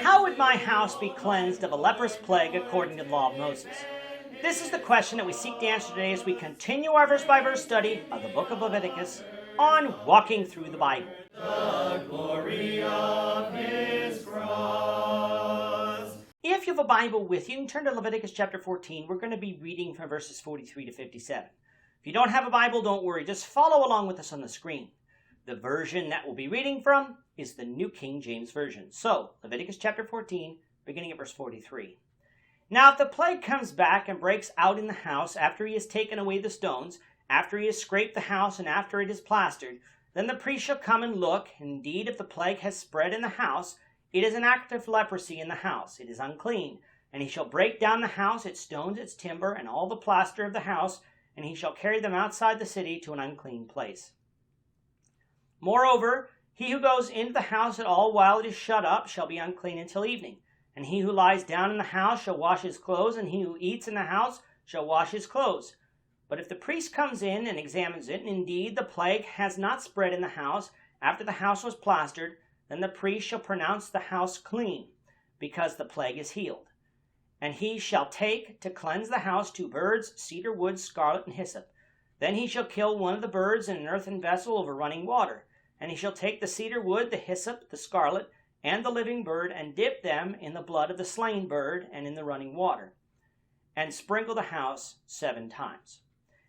How would my house be cleansed of a leprous plague according to the law of Moses? This is the question that we seek to answer today as we continue our verse-by-verse study of the book of Leviticus on walking through the Bible. The glory of his cross. If you have a Bible with you, you can turn to Leviticus chapter 14. We're going to be reading from verses 43 to 57. If you don't have a Bible, don't worry. Just follow along with us on the screen. The version that we'll be reading from is the New King James Version. So, Leviticus chapter 14, beginning at verse 43. Now if the plague comes back and breaks out in the house after he has taken away the stones, after he has scraped the house, and after it is plastered, then the priest shall come and look. Indeed, if the plague has spread in the house, it is an act of leprosy in the house. It is unclean. And he shall break down the house, its stones, its timber, and all the plaster of the house, and he shall carry them outside the city to an unclean place. Moreover, he who goes into the house at all while it is shut up shall be unclean until evening. And he who lies down in the house shall wash his clothes, and he who eats in the house shall wash his clothes. But if the priest comes in and examines it, and indeed the plague has not spread in the house after the house was plastered, then the priest shall pronounce the house clean, because the plague is healed. And he shall take to cleanse the house 2 birds, cedar wood, scarlet, and hyssop. Then he shall kill one of the birds in an earthen vessel over running water. And he shall take the cedar wood, the hyssop, the scarlet, and the living bird, and dip them in the blood of the slain bird and in the running water, and sprinkle the house 7 times.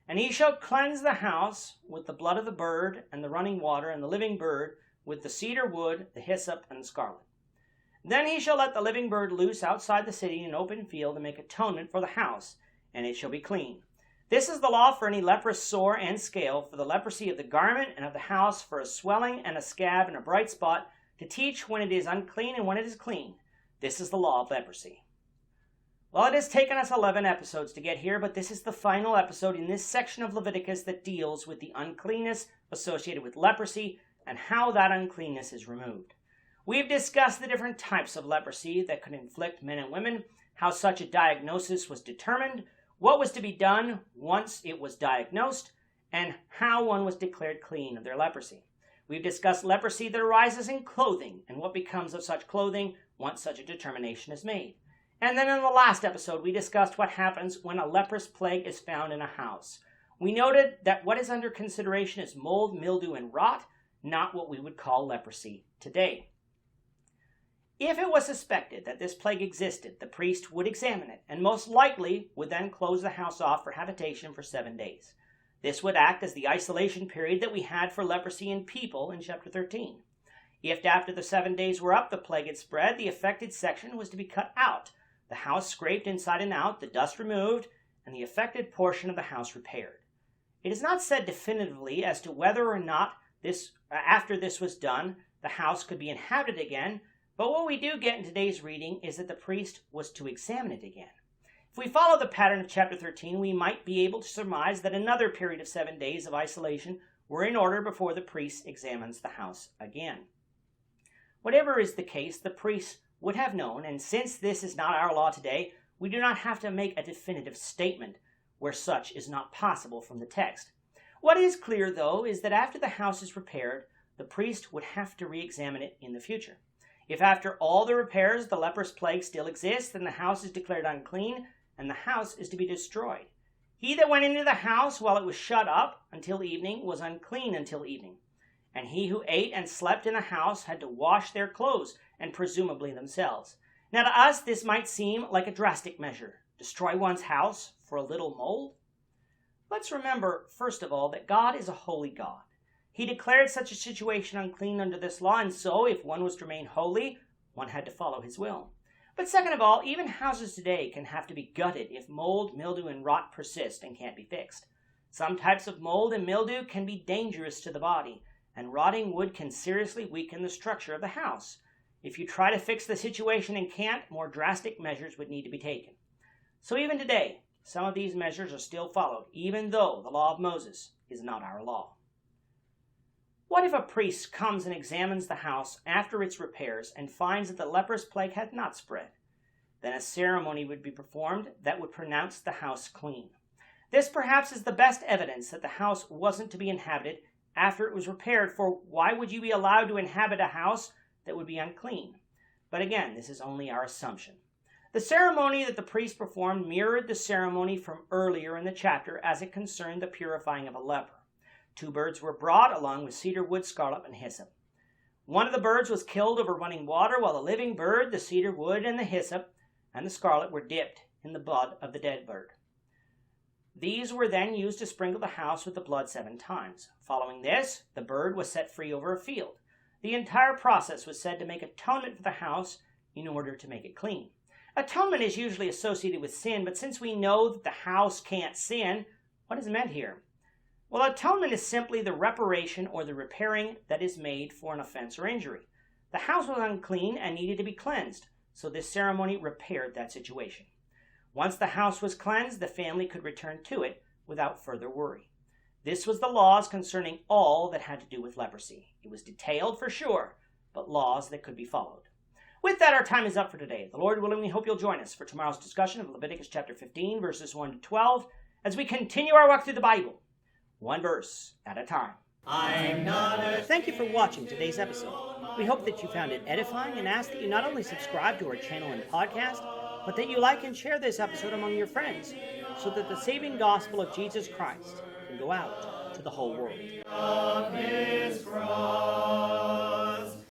And he shall cleanse the house with the blood of the bird, and the running water, and the living bird, with the cedar wood, the hyssop, and the scarlet. Then he shall let the living bird loose outside the city in an open field, and make atonement for the house, and it shall be clean. This is the law for any leprous sore and scale, for the leprosy of the garment and of the house, for a swelling and a scab and a bright spot, to teach when it is unclean and when it is clean. This is the law of leprosy. Well, it has taken us 11 episodes to get here, but this is the final episode in this section of Leviticus that deals with the uncleanness associated with leprosy and how that uncleanness is removed. We've discussed the different types of leprosy that could inflict men and women, how such a diagnosis was determined, what was to be done once it was diagnosed, and how one was declared clean of their leprosy. We've discussed leprosy that arises in clothing and what becomes of such clothing once such a determination is made. And then in the last episode, we discussed what happens when a leprous plague is found in a house. We noted that what is under consideration is mold, mildew, and rot, not what we would call leprosy today. If it was suspected that this plague existed, the priest would examine it, and most likely would then close the house off for habitation for 7 days. This would act as the isolation period that we had for leprosy in people in chapter 13. If after the 7 days were up the plague had spread, the affected section was to be cut out, the house scraped inside and out, the dust removed, and the affected portion of the house repaired. It is not said definitively as to whether or not after this was done, the house could be inhabited again, but what we do get in today's reading is that the priest was to examine it again. If we follow the pattern of chapter 13, we might be able to surmise that another period of 7 days of isolation were in order before the priest examines the house again. Whatever is the case, the priest would have known, and since this is not our law today, we do not have to make a definitive statement where such is not possible from the text. What is clear, though, is that after the house is repaired, the priest would have to re-examine it in the future. If after all the repairs the leprous plague still exists, then the house is declared unclean, and the house is to be destroyed. He that went into the house while it was shut up until evening was unclean until evening. And he who ate and slept in the house had to wash their clothes, and presumably themselves. Now to us this might seem like a drastic measure. Destroy one's house for a little mold? Let's remember, first of all, that God is a holy God. He declared such a situation unclean under this law, and so if one was to remain holy, one had to follow his will. But second of all, even houses today can have to be gutted if mold, mildew, and rot persist and can't be fixed. Some types of mold and mildew can be dangerous to the body, and rotting wood can seriously weaken the structure of the house. If you try to fix the situation and can't, more drastic measures would need to be taken. So even today, some of these measures are still followed, even though the law of Moses is not our law. What if a priest comes and examines the house after its repairs and finds that the leprous plague had not spread? Then a ceremony would be performed that would pronounce the house clean. This perhaps is the best evidence that the house wasn't to be inhabited after it was repaired, for why would you be allowed to inhabit a house that would be unclean? but again, this is only our assumption. The ceremony that the priest performed mirrored the ceremony from earlier in the chapter as it concerned the purifying of a leper. 2 birds were brought along with cedar wood, scarlet, and hyssop. One of the birds was killed over running water, while the living bird, the cedar wood, and the hyssop, and the scarlet were dipped in the blood of the dead bird. These were then used to sprinkle the house with the blood 7 times. Following this, the bird was set free over a field. The entire process was said to make atonement for the house in order to make it clean. Atonement is usually associated with sin, but since we know that the house can't sin, what is meant here? Well, atonement is simply the reparation or the repairing that is made for an offense or injury. The house was unclean and needed to be cleansed, so this ceremony repaired that situation. Once the house was cleansed, the family could return to it without further worry. This was the laws concerning all that had to do with leprosy. It was detailed for sure, but laws that could be followed. With that, our time is up for today. The Lord willing, we hope you'll join us for tomorrow's discussion of Leviticus chapter 15, verses 1 to 12, as we continue our walk through the Bible, one verse at a time. Thank you for watching today's episode. We hope that you found it edifying and ask that you not only subscribe to our channel and podcast, but that you like and share this episode among your friends, so that the saving gospel of Jesus Christ can go out to the whole world.